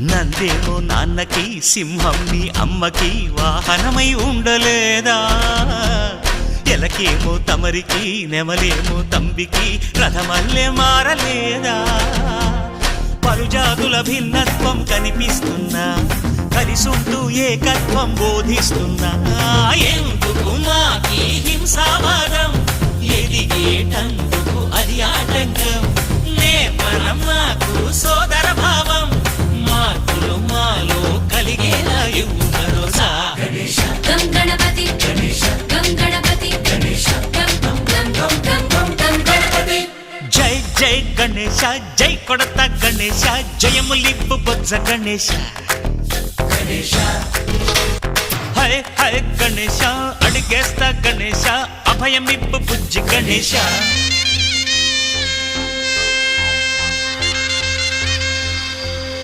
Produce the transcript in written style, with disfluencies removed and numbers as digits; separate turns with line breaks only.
నందేమో నాన్నకి సింహం నీ అమ్మకి వాహనమై ఉండలేదా ఎలకేమో తమరికి నెమలేమో తంబికి రథమల్లే మారలేదా పలుజాతుల భిన్నత్వం కనిపిస్తున్నా కలిసుంటూ ఏకత్వం బోధిస్తున్నా ఎందుకు మాకి హింసావాదం ఎదిగేటందుకు అది ఆటంకం నేపరం మాకు సోదర భావం మార్పులు మాలో కలిగేలా ఇవ్వు భరోసా
గం గణపతి గం గణపతి గం గణపతి
జై జై గణేశ జై కొడత గణేశ జయములిప్పు బొజ్జ గణేశ హై హై గణేశ అడిగేస్తా గణేశ అభయమిప్పు బుజ్జి గణేశ